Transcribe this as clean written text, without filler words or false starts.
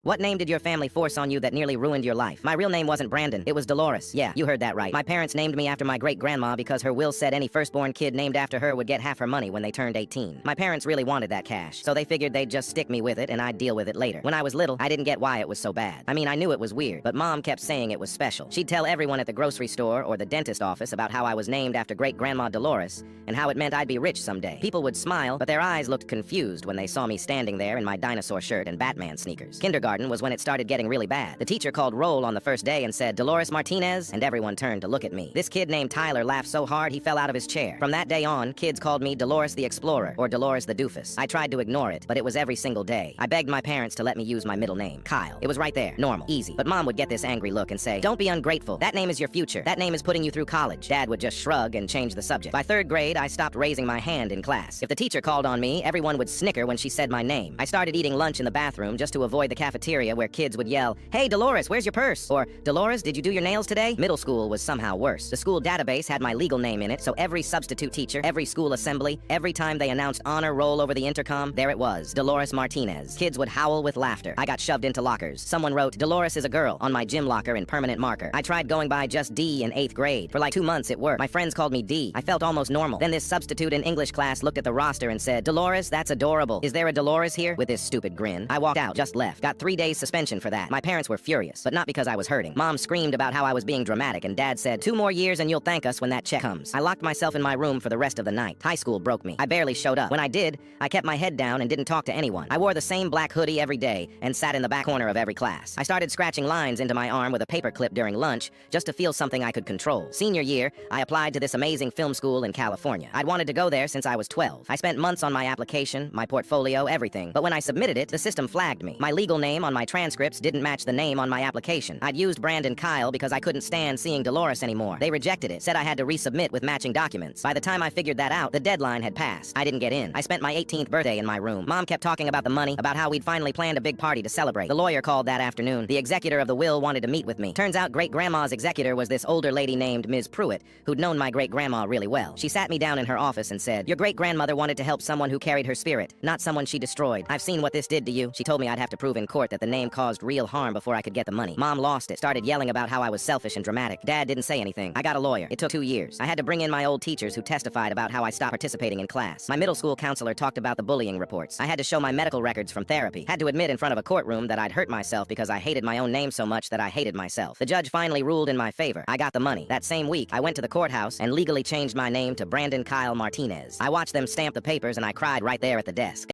What name did your family force on you that nearly ruined your life? My real name wasn't Brandon, it was Dolores. Yeah, you heard that right. My parents named me after my great-grandma because her will said any firstborn kid named after her would get half her money when they turned 18. My parents really wanted that cash, so they figured they'd just stick me with it and I'd deal with it later. When I was little, I didn't get why it was so bad. I mean, I knew it was weird, but Mom kept saying it was special. She'd tell everyone at the grocery store or the dentist office about how I was named after great-grandma Dolores and how it meant I'd be rich someday. People would smile, but their eyes looked confused when they saw me standing there in my dinosaur shirt and Batman sneakers. Kindergarten was when it started getting really bad. The teacher called roll on the first day and said, "Dolores Martinez," and everyone turned to look at me. This kid named Tyler laughed so hard he fell out of his chair. From that day on, kids called me Dolores the Explorer or Dolores the Doofus. I tried to ignore it, but it was every single day. I begged my parents to let me use my middle name, Kyle. It was right there, normal, easy. But Mom would get this angry look and say, "Don't be ungrateful. That name is your future. That name is putting you through college." Dad would just shrug and change the subject. By third grade, I stopped raising my hand in class. If the teacher called on me, everyone would snicker when she said my name. I started eating lunch in the bathroom just to avoid the cafeteria where kids would yell, "Hey, Dolores, where's your purse?" Or, "Dolores, did you do your nails today?" Middle school was somehow worse. The school database had my legal name in it, so every substitute teacher, every school assembly, every time they announced honor roll over the intercom, there it was, Dolores Martinez. Kids would howl with laughter. I got shoved into lockers. Someone wrote, "Dolores is a girl," on my gym locker in permanent marker. I tried going by just D in 8th grade. For like 2 months it worked. My friends called me D. I felt almost normal. Then this substitute in English class looked at the roster and said, "Dolores, that's adorable. Is there a Dolores here?" With this stupid grin. I walked out, just left. Got 3 days suspension for that. My parents were furious, but not because I was hurting. Mom screamed about how I was being dramatic, and Dad said, "2 more years and you'll thank us when that check comes." I locked myself in my room for the rest of the night. High school broke me. I barely showed up. When I did, I kept my head down and didn't talk to anyone. I wore the same black hoodie every day and sat in the back corner of every class. I started scratching lines into my arm with a paper clip during lunch just to feel something I could control. Senior year, I applied to this amazing film school in California. I'd wanted to go there since I was 12. I spent months on my application, my portfolio, everything. But when I submitted it, the system flagged me. My legal name on my transcripts didn't match the name on my application. I'd used Brandon Kyle because I couldn't stand seeing Dolores anymore. They rejected it, said I had to resubmit with matching documents. By the time I figured that out, the deadline had passed. I didn't get in. I spent my 18th birthday in my room. Mom kept talking about the money, about how we'd finally planned a big party to celebrate. The lawyer called that afternoon. The executor of the will wanted to meet with me. Turns out great-grandma's executor was this older lady named Ms. Pruitt, who'd known my great-grandma really well. She sat me down in her office and said, "Your great-grandmother wanted to help someone who carried her spirit, not someone she destroyed. I've seen what this did to you." She told me I'd have to prove in court that the name caused real harm before I could get the money. Mom lost it, started yelling about how I was selfish and dramatic. Dad didn't say anything. I got a lawyer. It took 2 years. I had to bring in my old teachers who testified about how I stopped participating in class. My middle school counselor talked about the bullying reports. I had to show my medical records from therapy. Had to admit in front of a courtroom that I'd hurt myself because I hated my own name so much that I hated myself. The judge finally ruled in my favor. I got the money. That same week, I went to the courthouse and legally changed my name to Brandon Kyle Martinez. I watched them stamp the papers and I cried right there at the desk.